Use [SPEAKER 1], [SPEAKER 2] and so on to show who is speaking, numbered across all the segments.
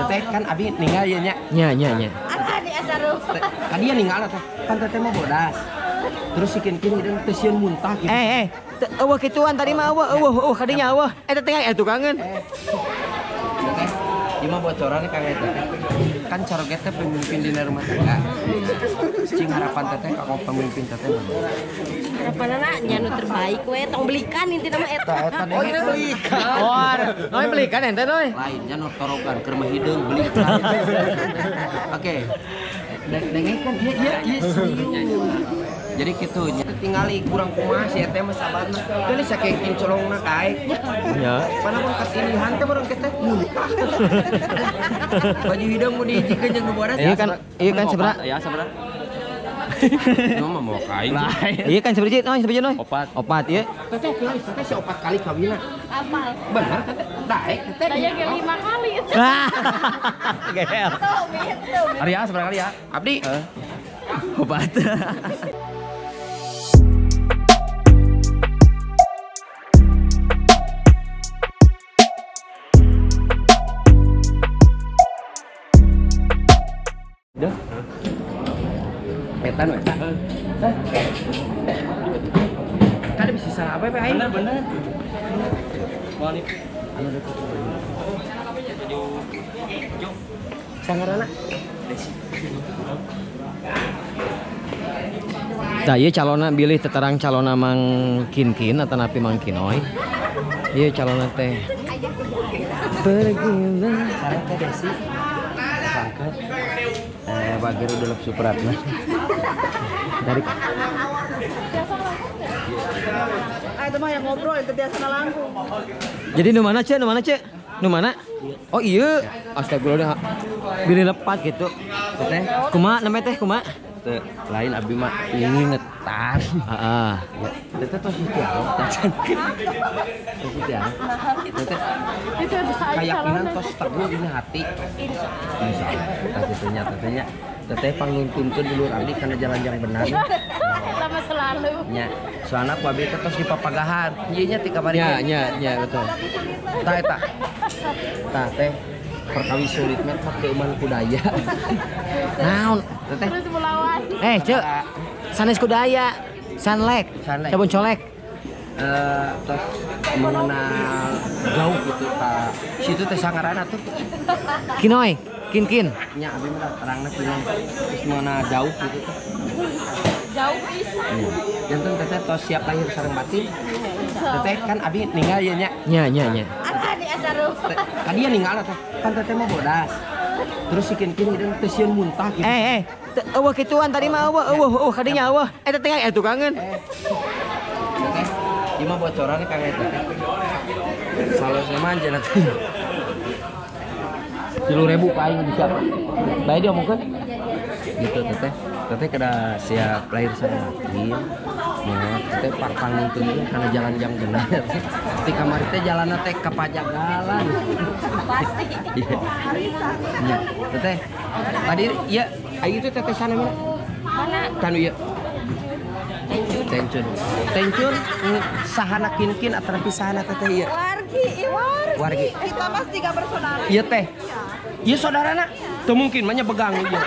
[SPEAKER 1] teteh kan abi ninggal ya nya.
[SPEAKER 2] Nya.
[SPEAKER 3] Di asaru.
[SPEAKER 1] Kan dia ninggal teh. Kan teteh mah bodas. Terus si kin hideung teu sieun muntah gitu.
[SPEAKER 2] Eueuh kituan tadi mah eueuh kadinya eueuh. Eta teh tukangan.
[SPEAKER 1] Teteh, ieu mah bocorannya kang eta teh. Kan coroget teh pemimpin di rumah tangga. Cing harapan teteh ka pemimpin teteh mah.
[SPEAKER 3] Harapanana nya nu terbaik we tong belikan intina mah eta.
[SPEAKER 1] Oh, ini belikan.
[SPEAKER 2] Oh, noy belikan ente noy.
[SPEAKER 1] Lainnya nu torogan keur mah hideung belikan. Oke. Dengekeun ieu serius. Jadi gitu nya tinggali kurang kumaha si eta mah sabarna. Geus saking colongna kae.
[SPEAKER 2] Ya.
[SPEAKER 1] Panamun kasilihan teh bareng kita muntah. Baju hidung mau dijikeun jeung nu bodas.
[SPEAKER 2] Iya kan sabaraha?
[SPEAKER 1] Ya sabaraha? Nu mah mau kain.
[SPEAKER 2] Iya kan sabaraha noy? Opat ieu.
[SPEAKER 1] Teteh si 4 kali kawinna.
[SPEAKER 3] Apal.
[SPEAKER 1] Bener teteh. Daek teteh.
[SPEAKER 3] Saya ge 5 kali.
[SPEAKER 2] Gel.
[SPEAKER 3] Tuh.
[SPEAKER 1] Ari ya sabaraha kali ya? Abdi.
[SPEAKER 2] Opat.
[SPEAKER 1] Dah. Petan we. Kan bisa salah apa aing? Bener. Wali. Anu deuk. Sangarana.
[SPEAKER 2] Tah ieu calonna bilih teterang calonna Mang Kinkin atau napi Mang Kinoy. Ieu calonna teh. Pergilah.
[SPEAKER 1] Sareng teh Desi. Sangket. Bagir udah lep supratna. Dari
[SPEAKER 3] Itu mah yang ngobrol itu biasa langkung.
[SPEAKER 2] Jadi nu mana, Cek? Nu mana? Oh iya. Astagfirullah. Bilih lepat gitu.
[SPEAKER 1] teteh
[SPEAKER 2] Kumaha namanya teh? Kumaha?
[SPEAKER 1] teu lain abi mah ingetan.
[SPEAKER 2] Heeh.
[SPEAKER 1] Teteh tos dialog tacan. Tos dialog. Teteh
[SPEAKER 3] Itu
[SPEAKER 1] keyakinan tos teguh dina hati. Insyaallah. Tetehnya teteh panguntunkeun dulu abdi kana jalan yang benar.
[SPEAKER 3] lama selalu.
[SPEAKER 1] Nya, soalna ku abdi teh tos dipapagahan. Ieu nya ti kamari.
[SPEAKER 2] Nya betul.
[SPEAKER 1] Tah eta. Tah teh perkawis sulit mah keuman kudaya. Naon? Teteh
[SPEAKER 3] Terus melawan.
[SPEAKER 2] Cek. Sanes kudaya. Sanlek. Cabun colek.
[SPEAKER 1] Terus mengenal jauh gitu ka situ teh sangarana tuh
[SPEAKER 2] Kinoy. Kin.
[SPEAKER 1] nya abi mah terangna kinan terus mengenal jauh gitu tuh
[SPEAKER 3] Jauh bisa.
[SPEAKER 1] jantung teteh tos siap lahir sareng batin teteh kan abi ninggal ya nya
[SPEAKER 2] Nya.
[SPEAKER 3] Di asaru.
[SPEAKER 1] kan dia ninggal teh kan teteh mah bodas terus si kin hideung teu sieun muntah gitu
[SPEAKER 2] Eueuh kituan tadi mah eueuh kadinya eueuh. Eta teh tukangan.
[SPEAKER 1] teteh ieu mah bocorannya kang eta teh salosna mah anjeunna teh 10.000 paling bisa bae diomongkeun gitu teteh kada siap lahir sareng batin ya teteh pangungkeun kana jalan yang benar di kamar teh jalanna teh ka pajagalan
[SPEAKER 3] Pasti.
[SPEAKER 1] iya teteh tadi iya aya itu teteh sana mana
[SPEAKER 3] Mana?
[SPEAKER 1] kan ieu Tencun sahana kin atau pisahana teteh ieu wargi
[SPEAKER 3] Kita pasti gak bersaudara.
[SPEAKER 1] iya teh iya saudarana teu mungkin mah nya begang ieu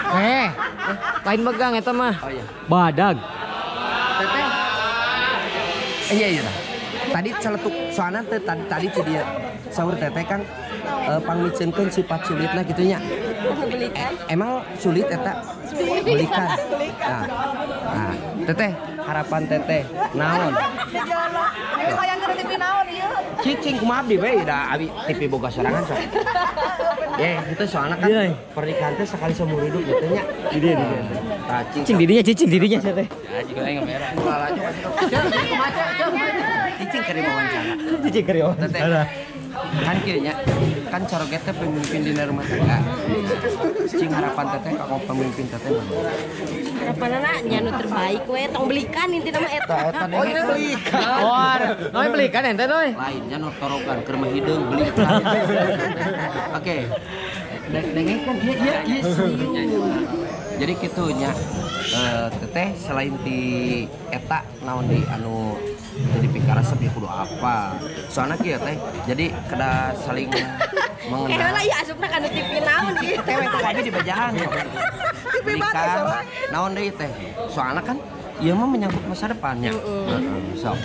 [SPEAKER 2] Lain begang eta mah.
[SPEAKER 1] oh iya
[SPEAKER 2] Badag.
[SPEAKER 1] teteh iya tadi celetuk soalnya tadi dia sahur teteh kan pangmiceunkeun sifat sulitna gitu nya emang sulit eta belikan nah teteh harapan teteh naon
[SPEAKER 3] Ini sayang ke TV naon ieu.
[SPEAKER 1] cicing kumaha abdi bae da abi TV boga sorangan sok itu soalnya kan pernikahan teh sekali seumur hidup gitu nya di dia
[SPEAKER 2] Cicing didinya saya teh.
[SPEAKER 1] ya juga aing merah ulah aja cicing keur diwawancara
[SPEAKER 2] Cicing keur
[SPEAKER 1] teteh kan kieu nya kan coroget teh pemimpin di rumah tangga cing harapan teteh ka pemimpin teteh mah
[SPEAKER 3] Harapanana nya nu terbaik we tong belikan intina mah eta.
[SPEAKER 1] oh ini belikan
[SPEAKER 2] Oh, noy belikan ente noy.
[SPEAKER 1] lainnya nu torogan keur mah hideung belikan oke dengekeun ieu serius jadi kitu nya teteh selain ti eta naon di anu jadi pikaresep ya kudu apa soalnya kieu teh jadi kada saling mengenal.
[SPEAKER 3] lah ya asupna kana TV naon gitu.
[SPEAKER 1] Teh tadi di bajahan. Belikan. Naon deui teh? Soalnya kan ieu mah menyangkut masa depannya. So,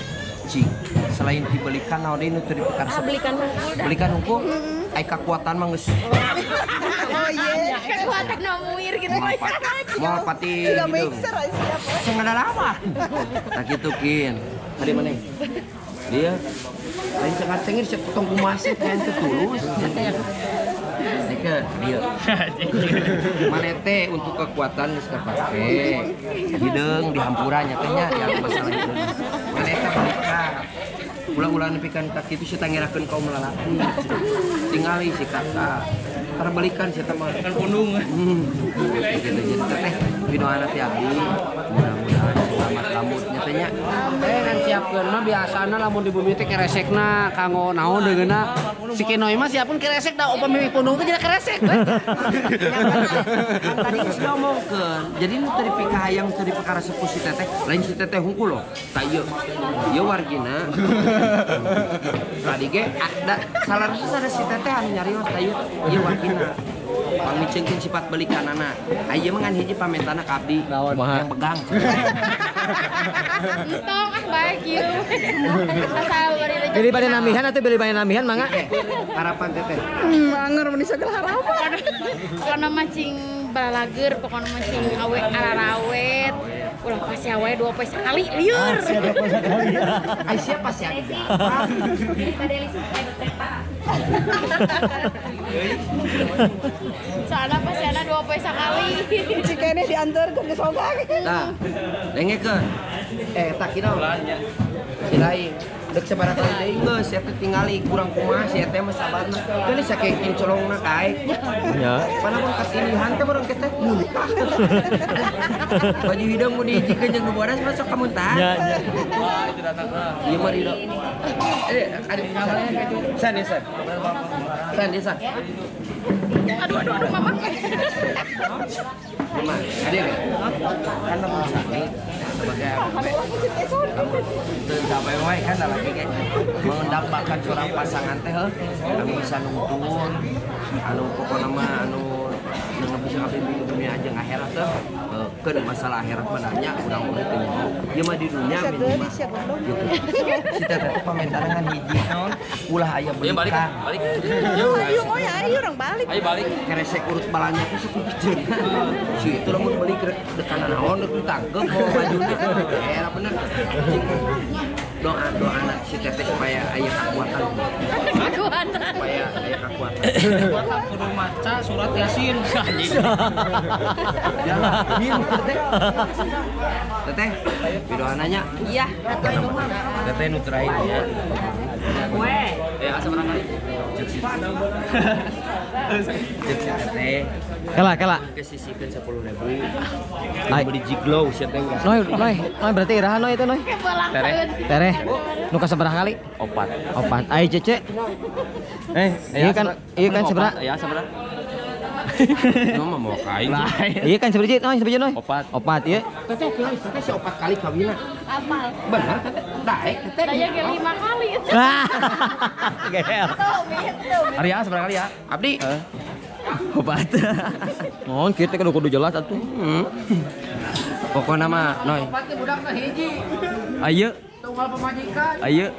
[SPEAKER 1] cing selain dibelikan naon deui nu teu dipakarsa.
[SPEAKER 3] Belikan hungkul dah.
[SPEAKER 1] Belikan hungkul. Ai kakuatan mah geus.
[SPEAKER 3] Oh iya, kekuatan namuir gitu.
[SPEAKER 1] Mau pati gitu. Sing ada lama. Tak kitu kin. Tadi mana? Dia lain cengat cengir siap potong kumasih kan tulus. Nika dia. Manete untuk kekuatan geus kapake. Hideung di hampura nya teh nya yang masalah hideung. Manete balika. Ulang-ulang nepikan kaki itu saya tangirakeun kaum lalaki. Tingali si kakak. Terbalikan si teman. Kan pundung. Gitu gitu teh. Pinoana ti abdi. Mudah-mudahan selamat rambutnya teh nya.
[SPEAKER 4] Kan siapkeun mah biasana lamun di bumi teh keresekna kanggo naon deungeuna. Si Kinoi mah siapun keresek da upami pundung teh jadi keresek.
[SPEAKER 1] Tadi geus diomongkeun. Jadi nu teu dipikahayang teu dipakara sepuh si teteh. Lain si teteh hungkul loh. Ta ieu. Ieu wargina. Tadi ge ada salah ada si teteh anu nyarios ta ieu wargina. Pamicengkeun sifat belikanana. Aya mah ngan hiji pamentana ka abdi. Yang pegang.
[SPEAKER 3] Entong baik ieu. Asal bari
[SPEAKER 2] Beli bade namihan atau beli bade namihan mangga?
[SPEAKER 1] Harapan teteh.
[SPEAKER 3] Anger mun sagala harapan. Pokona macing balalager, pokona macing awe ararawet. Ulah pasti awe 2 poe sakali lieur.
[SPEAKER 1] Ai siapa sih ada?
[SPEAKER 3] Soalnya pasti ada 2 poe sakali.
[SPEAKER 5] Jika ini diantarkan ke sogang.
[SPEAKER 1] Nah, dengekeun. Tak kira silain. Dek sabaraha kali deui geus eta tingali kurang kumaha si eta mah sabarna. Geus saking colongna kae.
[SPEAKER 2] Ya.
[SPEAKER 1] Panamun kasilihan teh bareng kita muntah. Baju hidung mun dijikeun jeung nu bodas mah sok kamuntah.
[SPEAKER 2] Ya, ya.
[SPEAKER 1] Ieu mah ridho. Ada kabarnya gitu. San. San.
[SPEAKER 3] Aduh mama.
[SPEAKER 1] Cuma, ada kan lamun sani sebagai sampai wae kan lagi kan mendapatkan seorang pasangan teh anu bisa nuntun anu pokona mah anu bisa kabeh dunia aja akhirat teh keun masalah akhirat menanya urang mah teu mau ieu mah di dunia minimal gitu kita teh pamentaran ngan hiji naon ulah aya belikan balik
[SPEAKER 5] Ayo orang balik.
[SPEAKER 4] Ayo balik.
[SPEAKER 1] keresek urut balanya ku sakitu si itu lamun beli dekanan naon deuk ditangkep mau majuna era bener doa anak si teteh supaya aya kekuatan supaya aya kekuatan
[SPEAKER 4] Kudu maca surat Yasin.
[SPEAKER 1] jalan min teteh bidoananya
[SPEAKER 3] Iya,
[SPEAKER 1] teteh nu terakhir ya
[SPEAKER 4] Asa barangkali.
[SPEAKER 1] cek si teteh
[SPEAKER 2] Kela.
[SPEAKER 1] kesisikeun 10.000
[SPEAKER 2] Ai.
[SPEAKER 1] beli jiglow sia teh
[SPEAKER 2] Noy berarti iraha noy itu noy. Tereh. Nu kasabaraha kali?
[SPEAKER 1] opat
[SPEAKER 2] Ai cece. Iya kan sabaraha?
[SPEAKER 4] Ya sabaraha?
[SPEAKER 1] nu mah mau kain
[SPEAKER 2] Iya kan sabaraha noy? Opat ieu.
[SPEAKER 1] teteh si opat kali kawina
[SPEAKER 3] apal.
[SPEAKER 1] benar teteh daek teteh
[SPEAKER 3] Saya ke 5 kali.
[SPEAKER 2] Gel.
[SPEAKER 4] Arya sabaraha kali ya?
[SPEAKER 1] abdi
[SPEAKER 2] Opat. Mohon kieu teh kudu jelas atuh.
[SPEAKER 1] pokoknya mah noy
[SPEAKER 4] Opat teh budakna hiji.
[SPEAKER 2] Ayo.
[SPEAKER 4] Tunggal pemajikan.
[SPEAKER 2] Ayo.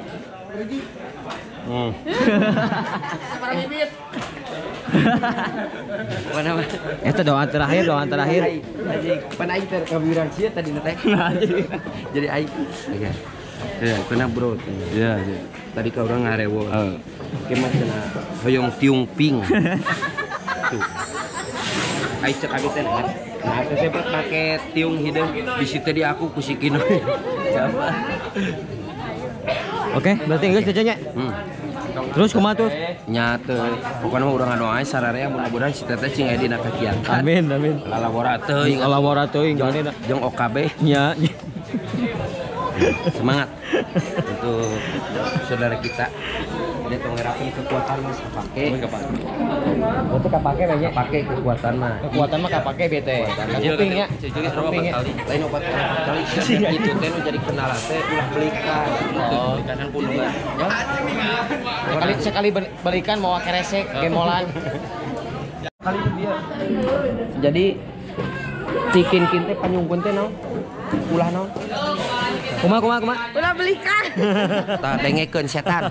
[SPEAKER 4] Sabaraha bibit.
[SPEAKER 1] pokoknya mah
[SPEAKER 2] Eta doa terakhir.
[SPEAKER 1] aji pan aing teh kawiran sia tadi teh jadi aing ya kena bro ya tadi ka urang ngarewo ke mah cenah hoyong tiung ping tuh aing cek abi teh nah teh make tiung hideung bisi teh di aku ku si Kino siapa
[SPEAKER 2] Oke, berarti geus cecenya. Terus kumaha tuh?
[SPEAKER 1] nyate pokoknya mah urang ngadoae sararea mudah-mudahan si teteh cing aya dina kegiatan
[SPEAKER 2] Amin.
[SPEAKER 1] lalawara teuing
[SPEAKER 2] Alawara teuing gane
[SPEAKER 1] jeung OKB
[SPEAKER 2] nya.
[SPEAKER 1] semangat untuk saudara kita Dia tong ngerakeun kekuatan mas kapake.
[SPEAKER 2] Berarti kapake banyak.
[SPEAKER 1] Kapake kekuatan mah.
[SPEAKER 2] Kekuatan mah kapake bete. Kuping ya. Kuping ya.
[SPEAKER 1] Lain obat kali. Itu teh nu jadi kenal teh ulah belikan.
[SPEAKER 2] Oh.
[SPEAKER 1] Belikan kudu.
[SPEAKER 2] Sekali balikan mau keresek gemolan.
[SPEAKER 1] Kali itu dia. Jadi cikin teh panyungkeun teh naon? Ulah naon?
[SPEAKER 2] Kumaha.
[SPEAKER 3] Ulah belikan.
[SPEAKER 1] Tah dengekeun setan.